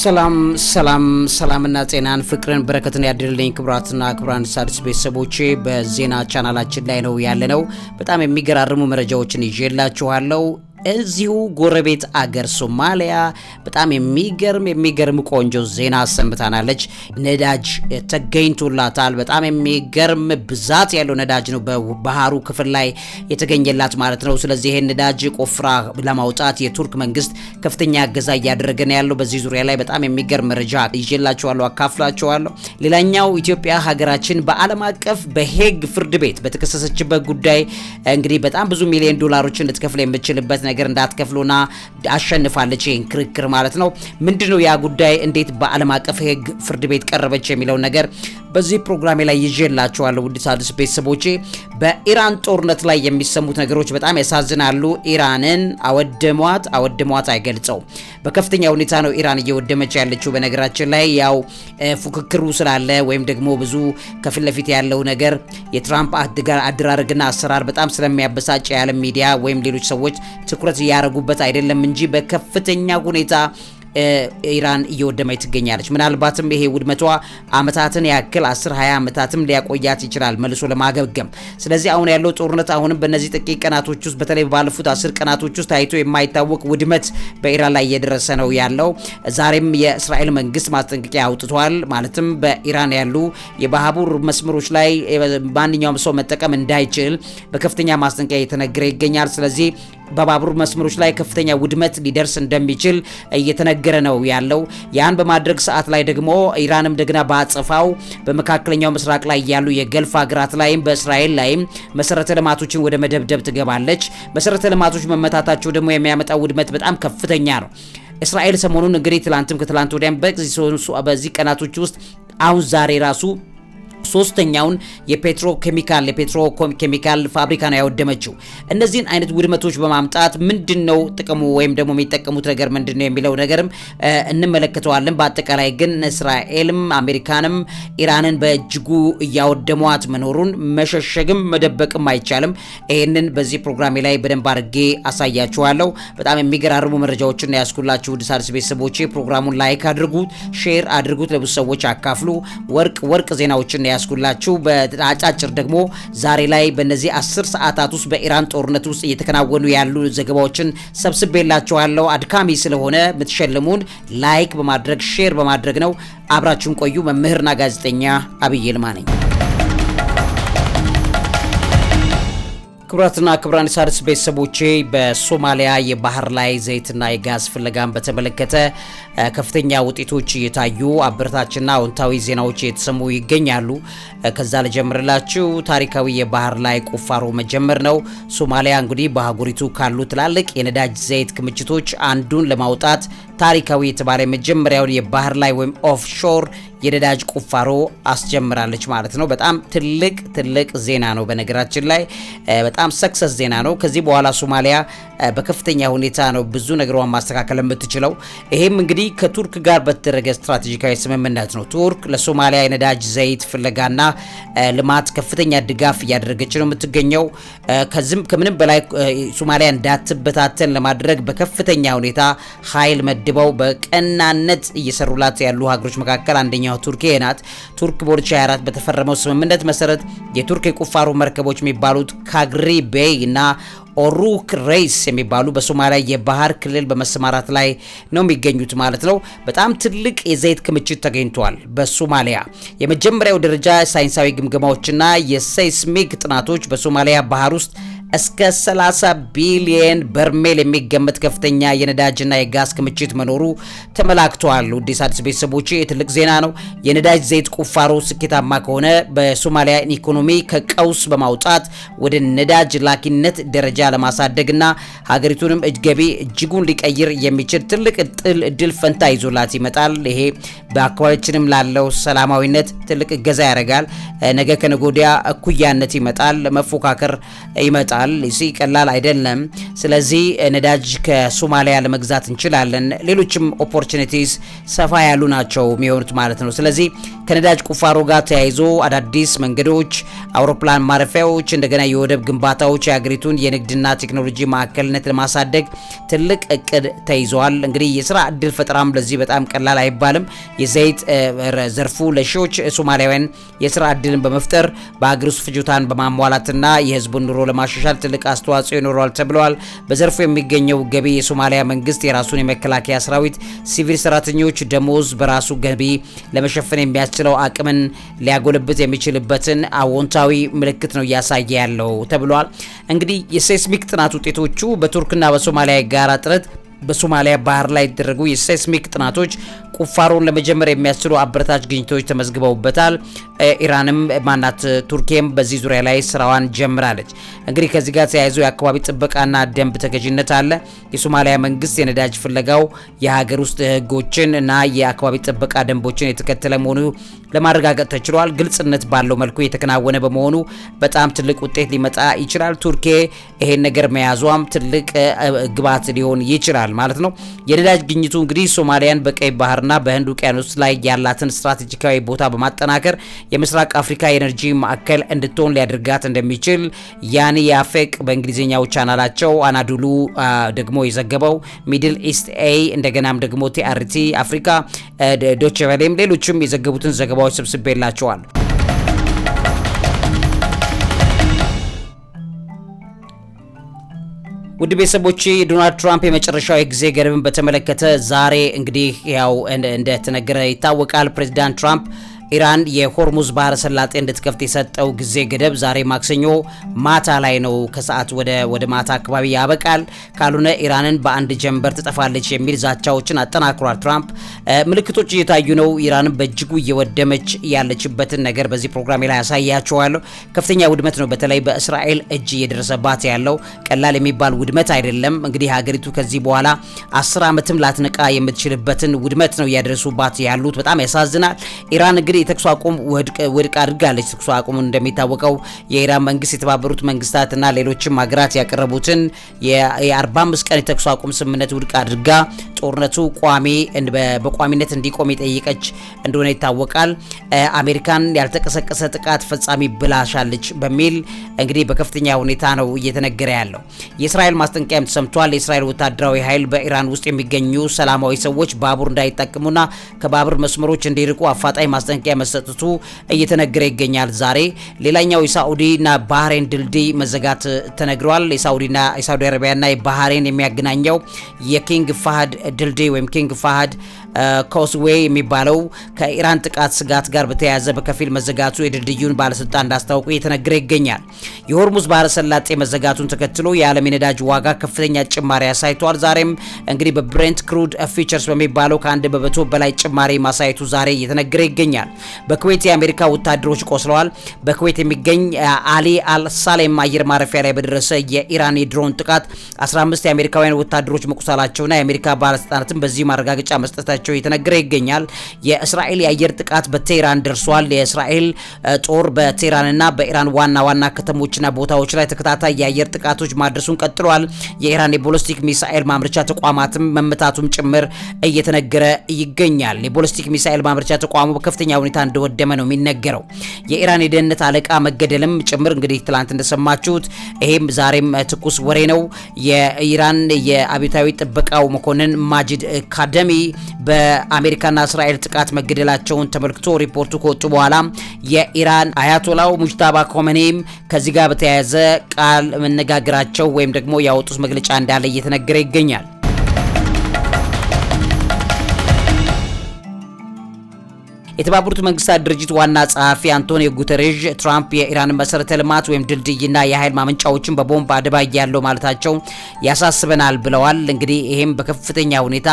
ሰላምና ጤናን ፍቅርን በረከትን ያድልልኝ ክብራትና ክብራን ሣድስ ቤተሰቦቼ በዜና ቻናላችን ላይ ነው ያለነው። በጣም የሚገራርሙ መረጃዎችን ይዤላችኋለሁ። እዚሁ ጎረቤት አገር ሶማሊያ በጣም የሚገርም ቆንጆ ዜና አሰምታናለች። ነዳጅ ተገኝቶላታል። በጣም የሚገርም ብዛት ያለው ነዳጅ ነው በባህሩ ክፍል ላይ የተገኘላት ማለት ነው። ስለዚህ ይሄን ነዳጅ ቆፍራ ለማውጣት የቱርክ መንግስት ከፍተኛ እገዛ እያደረገ ነው ያለው። በዚህ ዙሪያ ላይ በጣም የሚገርም መረጃ ይዤላችኋለሁ፣ አካፍላችኋለሁ። ሌላኛው ኢትዮጵያ ሀገራችን በዓለም አቀፍ በሄግ ፍርድ ቤት በተከሰሰችበት ጉዳይ እንግዲህ በጣም ብዙ ሚሊዮን ዶላሮችን ልትከፍል የምትችልበት ነገር እንዳትከፍሉና አሸንፋለች። ይሄን ክርክር ማለት ነው። ምንድነው ያ ጉዳይ? እንዴት በዓለም አቀፍ ሕግ ፍርድ ቤት ቀረበች የሚለው ነገር በዚህ ፕሮግራሜ ላይ ይዤላችኋለሁ። ውድ ሣድስ ቤተሰቦቼ በኢራን ጦርነት ላይ የሚሰሙት ነገሮች በጣም ያሳዝናሉ። ኢራንን አወደሟት አይገልጸው። በከፍተኛ ሁኔታ ነው ኢራን እየወደመች ያለችው። በነገራችን ላይ ያው ፉክክሩ ስላለ ወይም ደግሞ ብዙ ከፊት ለፊት ያለው ነገር የትራምፕ አደራረግና አሰራር በጣም ስለሚያበሳጭ የዓለም ሚዲያ ወይም ሌሎች ሰዎች ትኩረት ያረጉበት አይደለም እንጂ በከፍተኛ ሁኔታ ኢራን እየወደመች ትገኛለች። ምናልባትም ይሄ ውድመቷ አመታትን ያክል 10-20 አመታትም ሊያቆያት ይችላል መልሶ ለማገገም። ስለዚህ አሁን ያለው ጦርነት አሁንም በእነዚህ ጥቂት ቀናቶች ውስጥ በተለይ ባለፉት 10 ቀናቶች ውስጥ ታይቶ የማይታወቅ ውድመት በኢራን ላይ እየደረሰ ነው ያለው። ዛሬም የእስራኤል መንግስት ማስጠንቀቂያ አውጥቷል። ማለትም በኢራን ያሉ የባቡር መስመሮች ላይ ማንኛውም ሰው መጠቀም እንዳይችል በከፍተኛ ማስጠንቀቂያ እየተነገረ ይገኛል። ስለዚህ በባቡር መስመሮች ላይ ከፍተኛ ውድመት ሊደርስ እንደሚችል እየተነገረ ነው ያለው። ያን በማድረግ ሰዓት ላይ ደግሞ ኢራንም ደግና ባጸፋው በመካከለኛው ምስራቅ ላይ ያሉ የገልፍ ሀገራት ላይም በእስራኤል ላይም መሰረተ ልማቶችን ወደ መደብደብ ትገባለች። መሰረተ ልማቶች መመታታቸው ደግሞ የሚያመጣው ውድመት በጣም ከፍተኛ ነው። እስራኤል ሰሞኑን እንግዲህ ትላንትም ከትላንት ወዲያም በዚህ ቀናቶች ውስጥ አሁን ዛሬ ራሱ ሶስተኛውን የፔትሮ ኬሚካል ፋብሪካ ነው ያወደመችው። እነዚህን አይነት ውድመቶች በማምጣት ምንድነው ጥቅሙ ወይም ደግሞ የሚጠቀሙት ነገር ምንድነው የሚለው ነገርም እንመለከተዋለን። በአጠቃላይ ግን እስራኤልም አሜሪካንም ኢራንን በእጅጉ እያወደሟት መኖሩን መሸሸግም መደበቅም አይቻልም። ይሄንን በዚህ ፕሮግራሜ ላይ በደንብ አድርጌ አሳያችኋለሁ። በጣም የሚገራርሙ መረጃዎችን ያስኩላችሁ ውድ ሣድስ ቤተሰቦቼ ፕሮግራሙን ላይክ አድርጉት፣ ሼር አድርጉት፣ ለብዙ ሰዎች አካፍሉ። ወርቅ ዜናዎችን ያስኩላችሁ። በአጫጭር ደግሞ ዛሬ ላይ በእነዚህ 10 ሰዓታት ውስጥ በኢራን ጦርነት ውስጥ እየተከናወኑ ያሉ ዘገባዎችን ሰብስቤላችኋለሁ። አድካሚ ስለሆነ የምትሸልሙን ላይክ በማድረግ ሼር በማድረግ ነው። አብራችሁን ቆዩ። መምህርና ጋዜጠኛ አብይ ይልማ ነኝ። ክቡራትና ክቡራን ሣድስ ቤተሰቦቼ በሶማሊያ የባህር ላይ ዘይትና የጋዝ ፍለጋን በተመለከተ ከፍተኛ ውጤቶች እየታዩ አበረታችና አዎንታዊ ዜናዎች እየተሰሙ ይገኛሉ። ከዛ ለጀምርላችሁ ታሪካዊ የባህር ላይ ቁፋሮ መጀመር ነው። ሶማሊያ እንግዲህ በአህጉሪቱ ካሉ ትላልቅ የነዳጅ ዘይት ክምችቶች አንዱን ለማውጣት ታሪካዊ የተባለ መጀመሪያውን የባህር ላይ ወይም ኦፍሾር የነዳጅ ቁፋሮ አስጀምራለች ማለት ነው። በጣም ትልቅ ዜና ነው። በነገራችን ላይ በጣም ሰክሰስ ዜና ነው። ከዚህ በኋላ ሶማሊያ በከፍተኛ ሁኔታ ነው ብዙ ነገሯን ማስተካከል የምትችለው። ይሄም እንግዲህ ከቱርክ ጋር በተደረገ ስትራቴጂካዊ ስምምነት ነው። ቱርክ ለሶማሊያ የነዳጅ ዘይት ፍለጋና ልማት ከፍተኛ ድጋፍ እያደረገች ነው የምትገኘው። ከምንም በላይ ሶማሊያ እንዳትበታተን ለማድረግ በከፍተኛ ሁኔታ ኃይል መድበው በቀናነት እየሰሩላት ያሉ ሀገሮች መካከል አንደኛው ቱርክ ናት። ቱርክ በ2024 በተፈረመው ስምምነት መሰረት የቱርክ የቁፋሮ መርከቦች የሚባሉት ካግሪ ቤይ እና ኦሩክ ሬይስ የሚባሉ በሶማሊያ የባህር ክልል በመሰማራት ላይ ነው የሚገኙት ማለት ነው። በጣም ትልቅ የዘይት ክምችት ተገኝቷል በሶማሊያ። የመጀመሪያው ደረጃ ሳይንሳዊ ግምገማዎችና የሴይስሚክ ጥናቶች በሶማሊያ ባህር ውስጥ እስከ 30 ቢሊየን በርሜል የሚገመት ከፍተኛ የነዳጅና የጋዝ ክምችት መኖሩ ተመላክቷል። ውድ ሣድስ ቤተሰቦቼ ትልቅ ዜና ነው። የነዳጅ ዘይት ቁፋሮ ስኬታማ ከሆነ በሶማሊያ ኢኮኖሚ ከቀውስ በማውጣት ወደ ነዳጅ ላኪነት ደረጃ ለማሳደግና ሀገሪቱንም ገቢ እጅጉን ሊቀይር የሚችል ትልቅ እድል ፈንታ ይዞላት ይመጣል። ይሄ በአካባቢያችንም ላለው ሰላማዊነት ትልቅ እገዛ ያደርጋል። ነገ ከነገ ወዲያ እኩያነት ይመጣል፣ መፎካከር ይመጣል። እዚህ ቀላል አይደለም። ስለዚህ ነዳጅ ከሶማሊያ ለመግዛት እንችላለን። ሌሎችም ኦፖርቹኒቲስ ሰፋ ያሉ ናቸው የሚሆኑት ማለት ነው። ስለዚህ ከነዳጅ ቁፋሮ ጋር ተያይዞ አዳዲስ መንገዶች፣ አውሮፕላን ማረፊያዎች፣ እንደገና የወደብ ግንባታዎች የሀገሪቱን የንግድና ቴክኖሎጂ ማዕከልነት ለማሳደግ ትልቅ እቅድ ተይዘዋል። እንግዲህ የስራ እድል ፈጠራም ለዚህ በጣም ቀላል አይባልም። የዘይት ዘርፉ ለሺዎች ሶማሊያውያን የስራ እድልን በመፍጠር በሀገር ውስጥ ፍጆታን በማሟላትና የህዝቡን ኑሮ ለማሻሻል ትልቅ አስተዋጽኦ ይኖረዋል ተብለዋል። በዘርፉ የሚገኘው ገቢ የሶማሊያ መንግስት የራሱን የመከላከያ ሰራዊት፣ ሲቪል ሰራተኞች ደሞዝ በራሱ ገቢ ለመሸፈን የሚያስችለው አቅምን ሊያጎለብት የሚችልበትን አዎንታዊ ምልክት ነው እያሳየ ያለው ተብሏል። እንግዲህ የሴስሚክ ጥናት ውጤቶቹ በቱርክና በሶማሊያ የጋራ ጥረት በሶማሊያ ባህር ላይ የተደረጉ የሴስሚክ ጥናቶች ቁፋሮን ለመጀመር የሚያስችሉ አበረታች ግኝቶች ተመዝግበውበታል። ኢራንም ማናት ቱርኪም በዚህ ዙሪያ ላይ ስራዋን ጀምራለች። እንግዲህ ከዚህ ጋር ተያይዞ የአካባቢ ጥበቃና ደንብ ተገዥነት አለ። የሶማሊያ መንግስት የነዳጅ ፍለጋው የሀገር ውስጥ ህጎችን እና የአካባቢ ጥበቃ ደንቦችን የተከተለ መሆኑ ለማረጋገጥ ተችሏል። ግልጽነት ባለው መልኩ የተከናወነ በመሆኑ በጣም ትልቅ ውጤት ሊመጣ ይችላል። ቱርኪ ይሄን ነገር መያዟም ትልቅ ግብዓት ሊሆን ይችላል ማለት ነው። የነዳጅ ግኝቱ እንግዲህ ሶማሊያን በቀይ ባህርና በህንድ ውቅያኖስ ላይ ያላትን ስትራቴጂካዊ ቦታ በማጠናከር የምስራቅ አፍሪካ የኤነርጂ ማዕከል እንድትሆን ሊያደርጋት እንደሚችል ያኒ ያፌቅ በእንግሊዝኛው ቻናላቸው አናዱሉ ደግሞ የዘገበው ሚድል ኢስት ኤይ እንደገናም ደግሞ ቲአርቲ አፍሪካ ዶቼ ቬለም ሌሎችም የዘገቡትን ዘገባዎች ሰብስቤላቸዋል። ውድ ቤተሰቦቼ ዶናልድ ትራምፕ የመጨረሻው የጊዜ ገደብን በተመለከተ ዛሬ እንግዲህ ያው እንደተነገረ ይታወቃል። ፕሬዚዳንት ትራምፕ ኢራን የሆርሙዝ ባህረ ሰላጤ እንድትከፍት የሰጠው ጊዜ ገደብ ዛሬ ማክሰኞ ማታ ላይ ነው። ከሰዓት ወደ ማታ አካባቢ ያበቃል። ካልሆነ ኢራንን በአንድ ጀንበር ትጠፋለች የሚል ዛቻዎችን አጠናክሯል ትራምፕ። ምልክቶች እየታዩ ነው። ኢራንን በእጅጉ እየወደመች ያለችበትን ነገር በዚህ ፕሮግራም ላይ ያሳያቸዋለሁ። ከፍተኛ ውድመት ነው በተለይ በእስራኤል እጅ እየደረሰባት ያለው፣ ቀላል የሚባል ውድመት አይደለም። እንግዲህ ሀገሪቱ ከዚህ በኋላ 10 ዓመትም ላትነቃ የምትችልበትን ውድመት ነው እያደረሱባት ያሉት። በጣም ያሳዝናል። ኢራን እንግዲህ የተኩስ አቁም ውድቅ አድርጋለች። ተኩስ አቁሙን እንደሚታወቀው የኢራን መንግስት የተባበሩት መንግስታትና ሌሎችም ሀገራት ያቀረቡትን የ45 ቀን የተኩስ አቁም ስምምነት ውድቅ አድርጋ ጦርነቱ በቋሚነት እንዲቆም የጠየቀች እንደሆነ ይታወቃል። አሜሪካን ያልተቀሰቀሰ ጥቃት ፈጻሚ ብላሻለች በሚል እንግዲህ በከፍተኛ ሁኔታ ነው እየተነገረ ያለው። የእስራኤል ማስጠንቀቂያም ተሰምቷል። የእስራኤል ወታደራዊ ኃይል በኢራን ውስጥ የሚገኙ ሰላማዊ ሰዎች ባቡር እንዳይጠቀሙና ከባቡር መስመሮች እንዲርቁ አፋጣኝ ማስጠንቀቂያ መሰጠቱ እየተነገረ ይገኛል። ዛሬ ሌላኛው የሳዑዲና ባህሬን ድልድይ መዘጋት ተነግሯል። የሳዑዲ አረቢያና የባህሬን የሚያገናኘው የኪንግ ፋሃድ ድልድይ ወይም ኪንግ ፋሃድ ኮስዌይ የሚባለው ከኢራን ጥቃት ስጋት ጋር በተያያዘ በከፊል መዘጋቱ የድልድዩን ባለስልጣን እንዳስታወቁ እየተነገረ ይገኛል። የሆርሙዝ ባህረ ሰላጤ መዘጋቱን ተከትሎ የዓለም የነዳጅ ዋጋ ከፍተኛ ጭማሪ አሳይቷል። ዛሬም እንግዲህ በብሬንት ክሩድ ፊቸርስ በሚባለው ከ1 በመቶ በላይ ጭማሪ ማሳየቱ ዛሬ እየተነገረ ይገኛል። በኩዌት የአሜሪካ ወታደሮች ቆስለዋል። በኩዌት የሚገኝ አሊ አልሳሌም አየር ማረፊያ ላይ በደረሰ የኢራን የድሮን ጥቃት 15 የአሜሪካውያን ወታደሮች መቁሰላቸውና የአሜሪካ ባለስልጣናትም በዚህ ማረጋገጫ መስጠታቸው የተነገረ ይገኛል። የእስራኤል የአየር ጥቃት በቴህራን ደርሷል። የእስራኤል ጦር በቴህራንና በኢራን ዋና ከተሞችና ቦታዎች ላይ ተከታታይ የአየር ጥቃቶች ማድረሱን ቀጥሏል። የኢራን የቦሊስቲክ ሚሳኤል ማምረቻ ተቋማትም መመታቱም ጭምር እየተነገረ ይገኛል። የቦሊስቲክ ሚሳኤል ማምረቻ ተቋሙ በከፍተኛ ሁኔታ እንደወደመ ነው የሚነገረው። የኢራን የደህንነት አለቃ መገደልም ጭምር እንግዲህ ትላንት እንደሰማችሁት ይሄም ዛሬም ትኩስ ወሬ ነው። የኢራን የአብዮታዊ ጥበቃው መኮንን ማጂድ ካደሚ በአሜሪካና እስራኤል ጥቃት መገደላቸውን ተመልክቶ ሪፖርቱ ከወጡ በኋላ የኢራን አያቶላው ሙጅታባ ኮሜኒም ከዚህ ጋር በተያያዘ ቃል መነጋገራቸው ወይም ደግሞ ያወጡት መግለጫ እንዳለ እየተነገረ ይገኛል። የተባበሩት መንግስታት ድርጅት ዋና ጸሐፊ አንቶኒዮ ጉተሬዥ ትራምፕ የኢራን መሰረተ ልማት ወይም ድልድይና የኃይል ማመንጫዎችን በቦምብ አደባይ ያለው ማለታቸው ያሳስበናል ብለዋል። እንግዲህ ይሄም በከፍተኛ ሁኔታ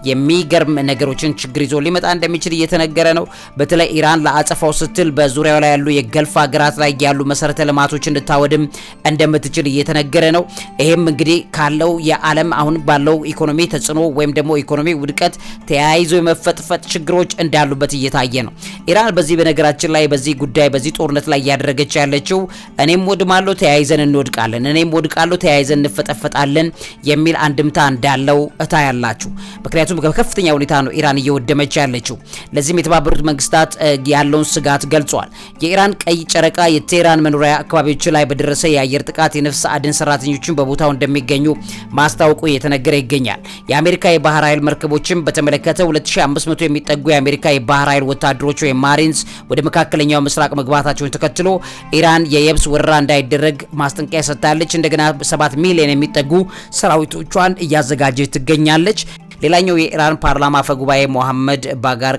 የሚገርም ነገሮችን ችግር ይዞ ሊመጣ እንደሚችል እየተነገረ ነው። በተለይ ኢራን ለአጸፋው ስትል በዙሪያው ላይ ያሉ የገልፍ ሀገራት ላይ ያሉ መሰረተ ልማቶችን እንድታወድም እንደምትችል እየተነገረ ነው። ይሄም እንግዲህ ካለው የዓለም አሁን ባለው ኢኮኖሚ ተጽዕኖ ወይም ደግሞ ኢኮኖሚ ውድቀት ተያይዞ የመፈጥፈጥ ችግሮች እንዳሉበት እየታየ እያሳየ ነው። ኢራን በዚህ በነገራችን ላይ በዚህ ጉዳይ በዚህ ጦርነት ላይ እያደረገች ያለችው እኔም ወድማለሁ ተያይዘን እንወድቃለን፣ እኔም ወድቃለሁ ተያይዘን እንፈጠፈጣለን የሚል አንድምታ እንዳለው ያላችሁ። ምክንያቱም በከፍተኛ ሁኔታ ነው ኢራን እየወደመች ያለችው። ለዚህም የተባበሩት መንግስታት ያለውን ስጋት ገልጿል። የኢራን ቀይ ጨረቃ የቴህራን መኖሪያ አካባቢዎች ላይ በደረሰ የአየር ጥቃት የነፍስ አድን ሰራተኞችን በቦታው እንደሚገኙ ማስታወቁ እየተነገረ ይገኛል። የአሜሪካ የባህር ኃይል መርከቦችን በተመለከተ 2500 የሚጠጉ የአሜሪካ የባህር ኃይል ወታደሮች ወይም ማሪንስ ወደ መካከለኛው ምስራቅ መግባታቸውን ተከትሎ ኢራን የየብስ ወረራ እንዳይደረግ ማስጠንቀቂያ ሰጥታለች። እንደገና 7 ሚሊዮን የሚጠጉ ሰራዊቶቿን እያዘጋጀች ትገኛለች። ሌላኛው የኢራን ፓርላማ አፈ ጉባኤ ሞሐመድ ባጋር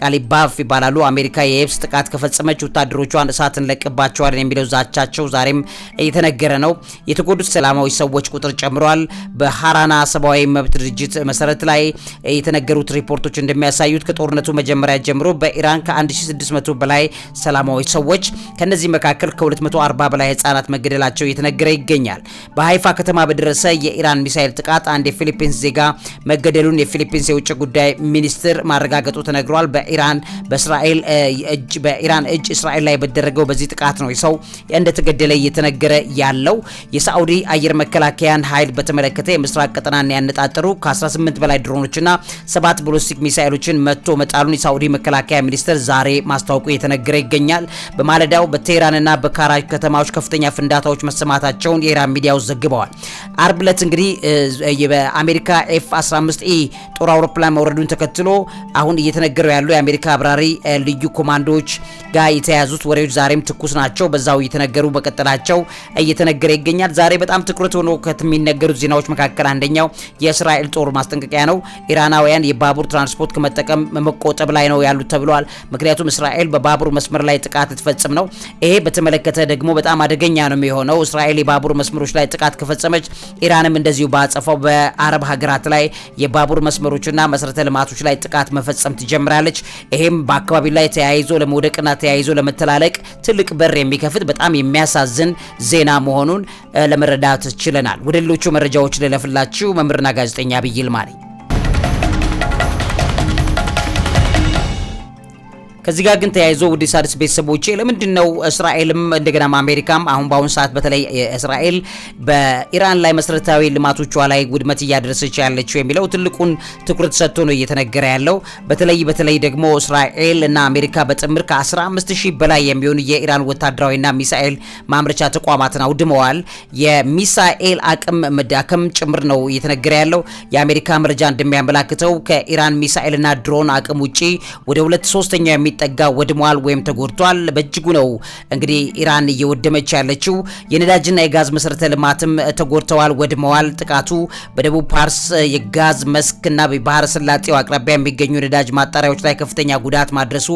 ቃሊባፍ ይባላሉ። አሜሪካ የየብስ ጥቃት ከፈጸመች ወታደሮቿን እሳት እንለቅባቸዋለን የሚለው ዛቻቸው ዛሬም እየተነገረ ነው። የተጎዱት ሰላማዊ ሰዎች ቁጥር ጨምሯል። በሃራና ሰብአዊ መብት ድርጅት መሰረት ላይ የተነገሩት ሪፖርቶች እንደሚያሳዩት ከጦርነቱ መጀመሪያ ጀምሮ በኢራን ከ1600 በላይ ሰላማዊ ሰዎች ከነዚህ መካከል ከ240 በላይ ህጻናት መገደላቸው እየተነገረ ይገኛል። በሃይፋ ከተማ በደረሰ የኢራን ሚሳኤል ጥቃት አንድ የፊሊፒንስ ዜጋ መገደሉን የፊሊፒንስ የውጭ ጉዳይ ሚኒስትር ማረጋገጡ ተነግሯል። በኢራን እጅ እስራኤል ላይ በተደረገው በዚህ ጥቃት ነው ሰው እንደተገደለ እየተነገረ ያለው። የሳዑዲ አየር መከላከያን ኃይል በተመለከተ የምስራቅ ቀጠናን ያነጣጠሩ ከ18 በላይ ድሮኖችና 7 ባሊስቲክ ሚሳኤሎችን መጥቶ መጣሉን የሳዑዲ መከላከያ ሚኒስትር ዛሬ ማስታወቁ እየተነገረ ይገኛል። በማለዳው በቴህራንና በካራጅ ከተማዎች ከፍተኛ ፍንዳታዎች መሰማታቸውን የኢራን ሚዲያዎች ዘግበዋል። አርብ ዕለት እንግዲህ በአሜሪካ F-15E ጦር አውሮፕላን መውረዱን ተከትሎ አሁን እየተነገረው ያለው የአሜሪካ አብራሪ ልዩ ኮማንዶዎች ጋር የተያዙት ወሬዎች ዛሬም ትኩስ ናቸው። በዛው እየተነገሩ በቀጠላቸው እየተነገረ ይገኛል። ዛሬ በጣም ትኩረት ሆኖ ከሚነገሩት ዜናዎች መካከል አንደኛው የእስራኤል ጦር ማስጠንቀቂያ ነው። ኢራናውያን የባቡር ትራንስፖርት ከመጠቀም መቆጠብ ላይ ነው ያሉት ተብሏል። ምክንያቱም እስራኤል በባቡር መስመር ላይ ጥቃት ልትፈጽም ነው። ይሄ በተመለከተ ደግሞ በጣም አደገኛ ነው የሚሆነው። እስራኤል የባቡር መስመሮች ላይ ጥቃት ከፈጸመች ኢራንም እንደዚሁ ባጸፋው በአረብ ሀገራት ላይ የባቡር መስመሮችና መሰረተ ልማቶች ላይ ጥቃት መፈጸም ትጀምራለች። ይሄም በአካባቢው ላይ ተያይዞ ለመውደቅና ተያይዞ ለመተላለቅ ትልቅ በር የሚከፍት በጣም የሚያሳዝን ዜና መሆኑን ለመረዳት ችለናል። ወደ ሌሎቹ መረጃዎች ልለፍላችሁ። መምህርና ጋዜጠኛ ዐቢይ ይልማ ነኝ። ከዚህ ጋር ግን ተያይዞ ውድ ሣድስ ቤተሰቦቼ ለምንድነው እስራኤልም እንደገናም አሜሪካም አሁን በአሁን ሰዓት በተለይ እስራኤል በኢራን ላይ መሰረታዊ ልማቶቿ ላይ ውድመት እያደረሰች ያለችው የሚለው ትልቁን ትኩረት ሰጥቶ ነው እየተነገረ ያለው። በተለይ ደግሞ እስራኤል እና አሜሪካ በጥምር ከ15000 በላይ የሚሆኑ የኢራን ወታደራዊና ሚሳኤል ማምረቻ ተቋማትን አውድመዋል። የሚሳኤል አቅም መዳከም ጭምር ነው እየተነገረ ያለው። የአሜሪካ መረጃ እንደሚያመላክተው ከኢራን ሚሳኤልና ድሮን አቅም ውጪ ወደ 2/3 ጠጋ ወድሟል ወይም ተጎድቷል። በእጅጉ ነው እንግዲህ ኢራን እየወደመች ያለችው። የነዳጅና የጋዝ መሰረተ ልማትም ተጎድተዋል፣ ወድመዋል። ጥቃቱ በደቡብ ፓርስ የጋዝ መስክና በባህረ ሰላጤው አቅራቢያ የሚገኙ ነዳጅ ማጣሪያዎች ላይ ከፍተኛ ጉዳት ማድረሱ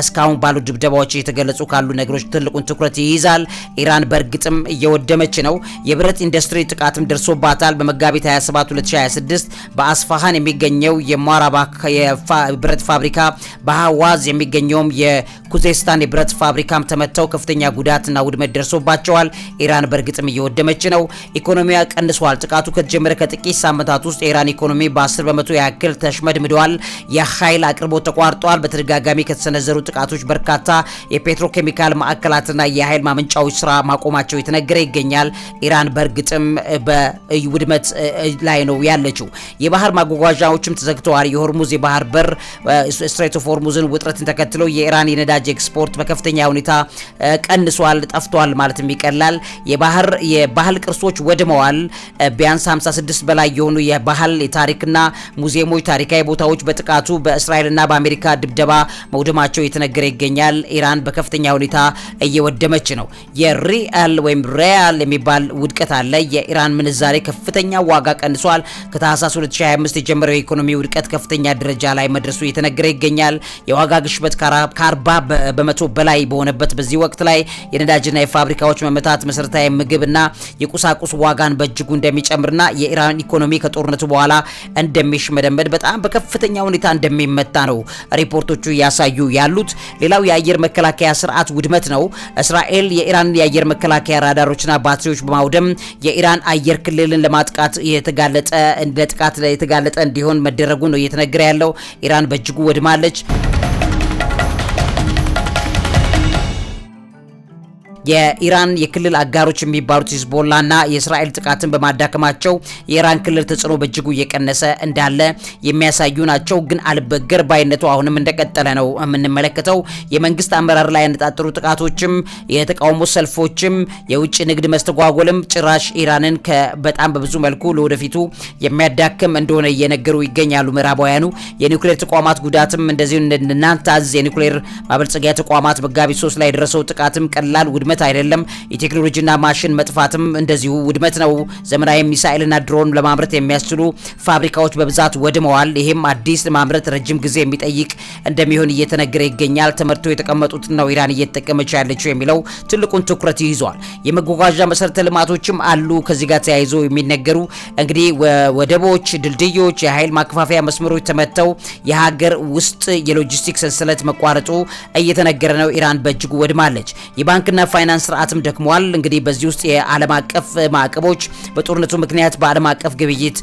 እስካሁን ባሉ ድብደባዎች የተገለጹ ካሉ ነገሮች ትልቁን ትኩረት ይይዛል። ኢራን በእርግጥም እየወደመች ነው። የብረት ኢንዱስትሪ ጥቃትም ደርሶባታል። በመጋቢት 27 2026 በአስፋሃን የሚገኘው የማራባክ የብረት ፋብሪካ በሐዋዝ የሚገኘው የኩዜስታን የብረት ፋብሪካም ተመተው ከፍተኛ ጉዳትና ውድመት ደርሶባቸዋል። ኢራን በእርግጥም እየወደመች ነው። ኢኮኖሚያ ቀንሷል። ጥቃቱ ከተጀመረ ከጥቂት ሳምንታት ውስጥ የኢራን ኢኮኖሚ በ10 በመቶ ያክል ተሽመድምዷል። የኃይል አቅርቦት ተቋርጧል። በተደጋጋሚ ከተሰነዘሩ ጥቃቶች በርካታ የፔትሮኬሚካል ማዕከላትና የኃይል ማመንጫዎች ስራ ማቆማቸው የተነገረ ይገኛል። ኢራን በእርግጥም በውድመት ላይ ነው ያለችው። የባህር ማጓጓዣዎችም ተዘግተዋል። የሆርሙዝ የባህር በር ስትሬት ኦፍ ሆርሙዝን ውጥረትን ተከትሎ የኢራን የነዳጅ ኤክስፖርት በከፍተኛ ሁኔታ ቀንሷል፣ ጠፍቷል ማለትም ይቀላል። የባህል ቅርሶች ወድመዋል። ቢያንስ 56 በላይ የሆኑ የባህል የታሪክና ሙዚየሞች ታሪካዊ ቦታዎች በጥቃቱ በእስራኤልና በአሜሪካ ድብደባ መውደማቸው የተነገረ ይገኛል። ኢራን በከፍተኛ ሁኔታ እየወደመች ነው። የሪያል ወይም ሪያል የሚባል ውድቀት አለ። የኢራን ምንዛሬ ከፍተኛ ዋጋ ቀንሷል። ከታህሳስ 2025 የጀመረው የኢኮኖሚ ውድቀት ከፍተኛ ደረጃ ላይ መድረሱ የተነገረ ይገኛል። የዋጋ ግሽበት ከ40 በመቶ በላይ በሆነበት በዚህ ወቅት ላይ የነዳጅና የፋብሪካዎች መመታት መሰረታዊ ምግብና የቁሳቁስ ዋጋን በእጅጉ እንደሚጨምርና የኢራን ኢኮኖሚ ከጦርነቱ በኋላ እንደሚሽመደመድ በጣም በከፍተኛ ሁኔታ እንደሚመታ ነው ሪፖርቶቹ ያሳዩ ያሉት። ሌላው የአየር መከላከያ ስርዓት ውድመት ነው። እስራኤል የኢራን የአየር መከላከያ ራዳሮችና ባትሪዎች በማውደም የኢራን አየር ክልልን ለማጥቃት ለጥቃት የተጋለጠ እንዲሆን መደረጉ ነው እየተነገረ ያለው። ኢራን በእጅጉ ወድማለች። የኢራን የክልል አጋሮች የሚባሉት ሂዝቦላና የእስራኤል ጥቃትን በማዳከማቸው የኢራን ክልል ተጽዕኖ በእጅጉ እየቀነሰ እንዳለ የሚያሳዩ ናቸው። ግን አልበገር ባይነቱ አሁንም እንደቀጠለ ነው የምንመለከተው። የመንግስት አመራር ላይ ያነጣጠሩ ጥቃቶችም፣ የተቃውሞ ሰልፎችም፣ የውጭ ንግድ መስተጓጎልም ጭራሽ ኢራንን በጣም በብዙ መልኩ ለወደፊቱ የሚያዳክም እንደሆነ እየነገሩ ይገኛሉ ምዕራባውያኑ። የኒውክሌር ተቋማት ጉዳትም እንደዚሁ ናታንዝ የኒውክሌር ማበልጸጊያ ተቋማት መጋቢት 3 ላይ የደረሰው ጥቃትም ቀላል ውድመት አይደለም። የቴክኖሎጂና ማሽን መጥፋትም እንደዚሁ ውድመት ነው። ዘመናዊ ሚሳኤልና ድሮን ለማምረት የሚያስችሉ ፋብሪካዎች በብዛት ወድመዋል። ይሄም አዲስ ለማምረት ረጅም ጊዜ የሚጠይቅ እንደሚሆን እየተነገረ ይገኛል። ተመርቶ የተቀመጡት ነው ኢራን እየተጠቀመች ያለችው የሚለው ትልቁን ትኩረት ይይዟል። የመጓጓዣ መሰረተ ልማቶችም አሉ ከዚህ ጋር ተያይዞ የሚነገሩ እንግዲህ ወደቦች፣ ድልድዮች፣ የኃይል ማከፋፈያ መስመሮች ተመተው የሀገር ውስጥ የሎጂስቲክስ ሰንሰለት መቋረጡ እየተነገረ ነው። ኢራን በእጅጉ ወድማለች። የባንክና ፋይናንስ ስርዓትም ደክሟል። እንግዲህ በዚህ ውስጥ የዓለም አቀፍ ማዕቀቦች በጦርነቱ ምክንያት በዓለም አቀፍ ግብይት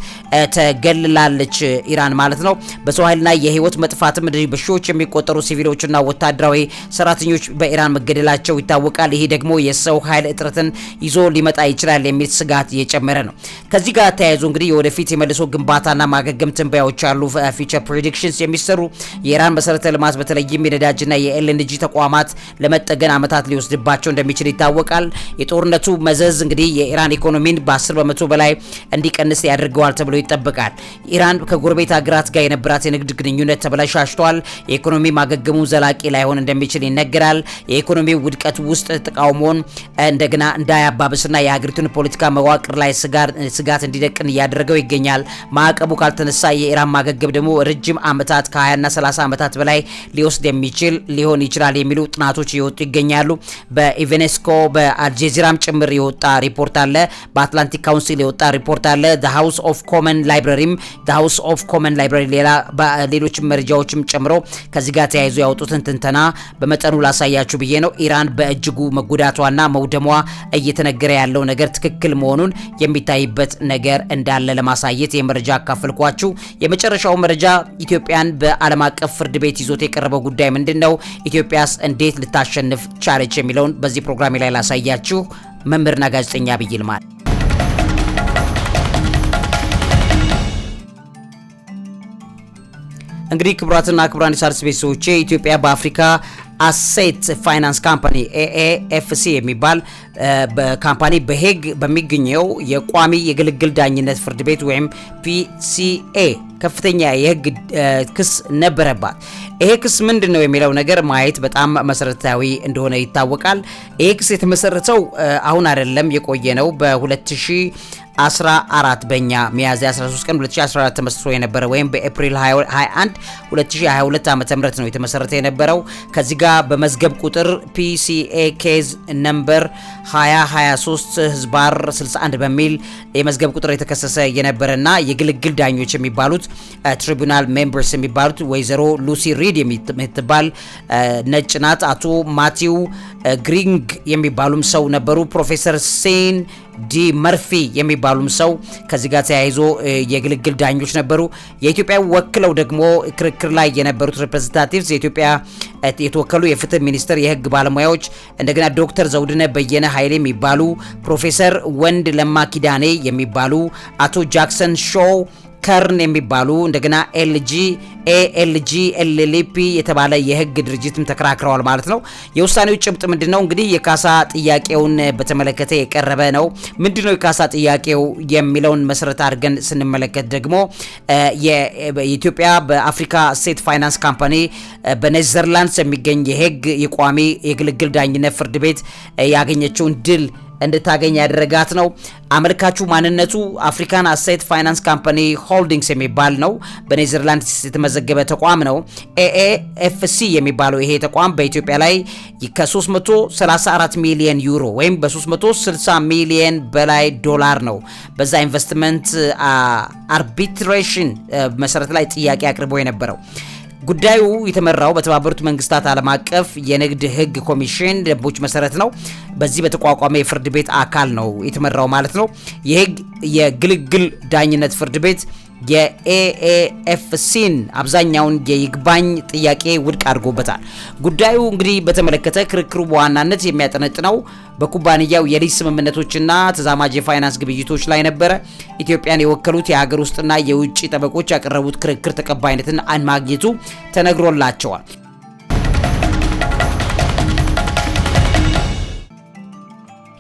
ተገልላለች ኢራን ማለት ነው። በሰው ኃይልና የህይወት መጥፋትም በሺዎች የሚቆጠሩ ሲቪሎችና ወታደራዊ ሰራተኞች በኢራን መገደላቸው ይታወቃል። ይሄ ደግሞ የሰው ኃይል እጥረትን ይዞ ሊመጣ ይችላል የሚል ስጋት እየጨመረ ነው። ከዚህ ጋር ተያይዞ እንግዲህ የወደፊት የመልሶ ግንባታና ማገገም ትንበያዎች አሉ። ፊቸር ፕሬዲክሽንስ የሚሰሩ የኢራን መሰረተ ልማት በተለይም የነዳጅና የኤልኤንጂ ተቋማት ለመጠገን ዓመታት ሊወስድባቸው እንደሚችል ይታወቃል። የጦርነቱ መዘዝ እንግዲህ የኢራን ኢኮኖሚን በ10 በመቶ በላይ እንዲቀንስ ያደርገዋል ተብሎ ይጠበቃል። ኢራን ከጎረቤት ሀገራት ጋር የነበራት የንግድ ግንኙነት ተበላሽቷል። የኢኮኖሚ ማገገሙ ዘላቂ ላይሆን እንደሚችል ይነገራል። የኢኮኖሚ ውድቀት ውስጥ ተቃውሞን እንደገና እንዳያባብስና የሀገሪቱን ፖለቲካ መዋቅር ላይ ስጋት እንዲደቅን እያደረገው ይገኛል። ማዕቀቡ ካልተነሳ የኢራን ማገገም ደግሞ ረጅም ዓመታት ከ20 እና 30 ዓመታት በላይ ሊወስድ የሚችል ሊሆን ይችላል የሚሉ ጥናቶች እየወጡ ይገኛሉ። በኢቬኔስኮ በአልጀዚራም ጭምር የወጣ ሪፖርት አለ። በአትላንቲክ ካውንሲል የወጣ ሪፖርት አለ። ዘ ሃውስ ኦፍ ኮመን ላይብረሪም ሌሎች መረጃዎችም ጨምሮ ከዚህ ጋር ተያይዞ ያወጡትን ትንተና በመጠኑ ላሳያችሁ ብዬ ነው። ኢራን በእጅጉ መጎዳቷና መውደሟ እየተነገረ ያለው ነገር ትክክል መሆኑን የሚታይበት ነገር እንዳለ ለማሳየት የመረጃ አካፈልኳችሁ። የመጨረሻው መረጃ ኢትዮጵያን በዓለም አቀፍ ፍርድ ቤት ይዞት የቀረበው ጉዳይ ምንድነው? ኢትዮጵያስ እንዴት ልታሸንፍ ቻለች የሚለውን በዚህ ፕሮግራም ላይ ላሳያችሁ። መምህርና ጋዜጠኛ ዐቢይ ይልማ። እንግዲህ ክቡራትና ክቡራን የሣድስ ቤተሰቦቼ ኢትዮጵያ በአፍሪካ አሴት ፋይናንስ ካምፓኒ ኤኤኤፍሲ የሚባል በካምፓኒ በሄግ በሚገኘው የቋሚ የግልግል ዳኝነት ፍርድ ቤት ወይም ፒሲኤ ከፍተኛ የህግ ክስ ነበረባት። ይሄ ክስ ምንድነው የሚለው ነገር ማየት በጣም መሰረታዊ እንደሆነ ይታወቃል። ይሄ ክስ የተመሰረተው አሁን አይደለም የቆየ ነው። በ2014 በእኛ ሚያዝያ 13 ቀን 2014 ተመስርቶ የነበረ ወይም በኤፕሪል 21 2022 ዓ.ም ነው የተመሰረተ የነበረው። ከዚህ ጋር በመዝገብ ቁጥር ፒሲኤ ኬዝ ነምበር 2023/61 በሚል የመዝገብ ቁጥር የተከሰሰ የነበረና የግልግል ዳኞች የሚባሉት ትሪቡናል ሜምበርስ የሚባሉት ወይዘሮ ሉሲ ሪድ የምትባል ነጭ ናት። አቶ ማቲው ግሪንግ የሚባሉም ሰው ነበሩ። ፕሮፌሰር ሴን ዲ መርፊ የሚባሉም ሰው ከዚህ ጋር ተያይዞ የግልግል ዳኞች ነበሩ። የኢትዮጵያ ወክለው ደግሞ ክርክር ላይ የነበሩት ሪፕሬዘንታቲቭስ የኢትዮጵያ የተወከሉ የፍትህ ሚኒስቴር የህግ ባለሙያዎች እንደገና ዶክተር ዘውድነ በየነ ኃይሌ የሚባሉ ፕሮፌሰር ወንድ ለማ ኪዳኔ የሚባሉ አቶ ጃክሰን ሾው ከርን የሚባሉ እንደገና ኤልጂ ኤልኤልፒ የተባለ የህግ ድርጅትም ተከራክረዋል ማለት ነው። የውሳኔው ጭብጥ ምንድነው? እንግዲህ የካሳ ጥያቄውን በተመለከተ የቀረበ ነው። ምንድነው የካሳ ጥያቄው የሚለውን መሰረት አድርገን ስንመለከት ደግሞ የኢትዮጵያ በአፍሪካ ሴት ፋይናንስ ካምፓኒ በኔዘርላንድስ የሚገኝ የህግ የቋሚ የግልግል ዳኝነት ፍርድ ቤት ያገኘችውን ድል እንድታገኝ ያደረጋት ነው። አመልካቹ ማንነቱ አፍሪካን አሴት ፋይናንስ ካምፓኒ ሆልዲንግስ የሚባል ነው። በኔዘርላንድስ የተመዘገበ ተቋም ነው። ኤኤኤፍሲ የሚባለው ይሄ ተቋም በኢትዮጵያ ላይ ከ334 ሚሊዮን ዩሮ ወይም በ360 ሚሊዮን በላይ ዶላር ነው በዛ ኢንቨስትመንት አርቢትሬሽን መሰረት ላይ ጥያቄ አቅርቦ የነበረው። ጉዳዩ የተመራው በተባበሩት መንግስታት ዓለም አቀፍ የንግድ ህግ ኮሚሽን ደንቦች መሰረት ነው። በዚህ በተቋቋመ የፍርድ ቤት አካል ነው የተመራው ማለት ነው። የህግ የግልግል ዳኝነት ፍርድ ቤት የኤኤፍሲን አብዛኛውን የይግባኝ ጥያቄ ውድቅ አድርጎበታል። ጉዳዩ እንግዲህ በተመለከተ ክርክሩ በዋናነት የሚያጠነጥነው በኩባንያው የሊዝ ስምምነቶችና ተዛማጅ የፋይናንስ ግብይቶች ላይ ነበረ። ኢትዮጵያን የወከሉት የሀገር ውስጥና የውጭ ጠበቆች ያቀረቡት ክርክር ተቀባይነትን ማግኘቱ ተነግሮላቸዋል።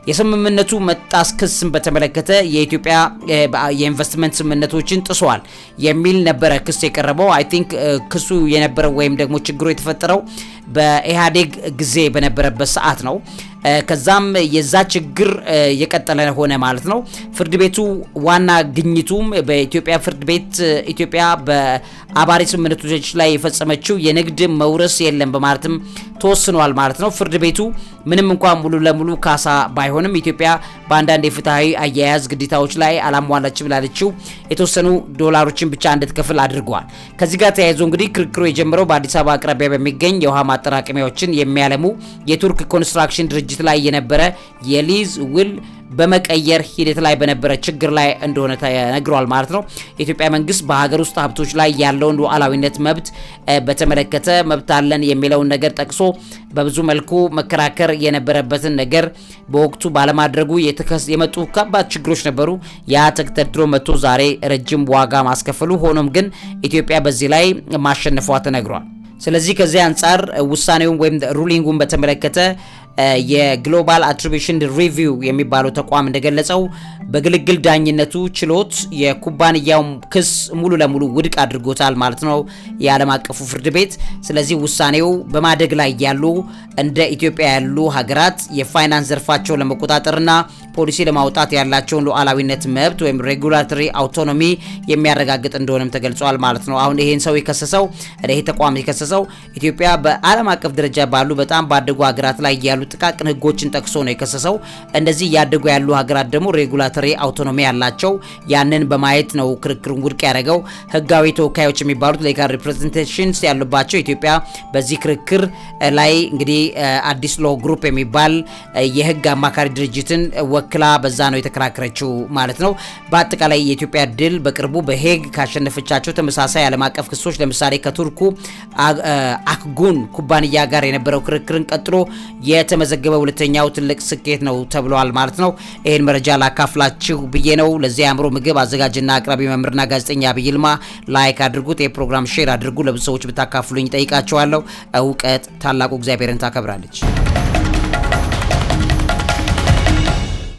የስምምነቱ መጣስ ክስን በተመለከተ የኢትዮጵያ የኢንቨስትመንት ስምምነቶችን ጥሷል የሚል ነበረ ክስ የቀረበው። አይ ቲንክ ክሱ የነበረው ወይም ደግሞ ችግሩ የተፈጠረው በኢህአዴግ ጊዜ በነበረበት ሰዓት ነው። ከዛም የዛ ችግር የቀጠለ ሆነ ማለት ነው። ፍርድ ቤቱ ዋና ግኝቱም በኢትዮጵያ ፍርድ ቤት ኢትዮጵያ በአባሪ ስምምነቶች ላይ የፈጸመችው የንግድ መውረስ የለም በማለትም ተወስኗል ማለት ነው። ፍርድ ቤቱ ምንም እንኳን ሙሉ ለሙሉ ካሳ ባይሆንም ኢትዮጵያ በአንዳንድ የፍትሃዊ አያያዝ ግዴታዎች ላይ አላሟላችም ላለችው የተወሰኑ ዶላሮችን ብቻ እንድትከፍል አድርገዋል። ከዚህ ጋር ተያይዞ እንግዲህ ክርክሩ የጀመረው በአዲስ አበባ አቅራቢያ በሚገኝ የውሃ ማጠራቀሚያዎችን የሚያለሙ የቱርክ ኮንስትራክሽን ድርጅት ላይ የነበረ የሊዝ ውል በመቀየር ሂደት ላይ በነበረ ችግር ላይ እንደሆነ ተነግሯል ማለት ነው። የኢትዮጵያ መንግስት በሀገር ውስጥ ሀብቶች ላይ ያለውን ሉዓላዊነት መብት በተመለከተ መብት አለን የሚለውን ነገር ጠቅሶ በብዙ መልኩ መከራከር የነበረበትን ነገር በወቅቱ ባለማድረጉ የመጡ ከባድ ችግሮች ነበሩ። ያ ተከትሎ መጥቶ ዛሬ ረጅም ዋጋ ማስከፈሉ፣ ሆኖም ግን ኢትዮጵያ በዚህ ላይ ማሸነፏ ተነግሯል። ስለዚህ ከዚህ አንጻር ውሳኔውን ወይም ሩሊንጉን በተመለከተ የግሎባል አትሪቢዩሽን ሪቪው የሚባለው ተቋም እንደገለጸው በግልግል ዳኝነቱ ችሎት የኩባንያው ክስ ሙሉ ለሙሉ ውድቅ አድርጎታል ማለት ነው የዓለም አቀፉ ፍርድ ቤት። ስለዚህ ውሳኔው በማደግ ላይ ያሉ እንደ ኢትዮጵያ ያሉ ሀገራት የፋይናንስ ዘርፋቸውን ለመቆጣጠርና ፖሊሲ ለማውጣት ያላቸውን ሉዓላዊነት መብት ወይም ሬጉላቶሪ አውቶኖሚ የሚያረጋግጥ እንደሆነም ተገልጿል ማለት ነው። አሁን ይሄን ሰው የከሰሰው ይሄ ተቋም የከሰሰው ኢትዮጵያ በዓለም አቀፍ ደረጃ ባሉ በጣም ባደጉ ሀገራት ላይ ያሉ ጥቃቅን ህጎችን ጠቅሶ ነው የከሰሰው። እንደዚህ ያደጉ ያሉ ሀገራት ደግሞ ሬጉላቶሪ አውቶኖሚ ያላቸው ያንን በማየት ነው ክርክሩን ውድቅ ያደረገው። ህጋዊ ተወካዮች የሚባሉት ሌጋል ሪፕሬዘንቴሽንስ ያሉባቸው ኢትዮጵያ በዚህ ክርክር ላይ እንግዲህ አዲስ ሎ ግሩፕ የሚባል የህግ አማካሪ ድርጅትን ወክላ በዛ ነው የተከራከረችው ማለት ነው። በአጠቃላይ የኢትዮጵያ ድል በቅርቡ በሄግ ካሸነፈቻቸው ተመሳሳይ ዓለም አቀፍ ክሶች ለምሳሌ ከቱርኩ አክጉን ኩባንያ ጋር የነበረው ክርክርን ቀጥሎ የተመዘገበ ሁለተኛው ትልቅ ስኬት ነው ተብሏል ማለት ነው። ይሄን መረጃ ላካፍላችሁ ብዬ ነው። ለዚህ አእምሮ ምግብ አዘጋጅና አቅራቢ መምህርና ጋዜጠኛ ዐቢይ ይልማ። ላይክ አድርጉት፣ የፕሮግራም ሼር አድርጉ፣ ለብዙ ሰዎች ብታካፍሉኝ ጠይቃቸዋለሁ። እውቀት ታላቁ እግዚአብሔርን ታከብራለች።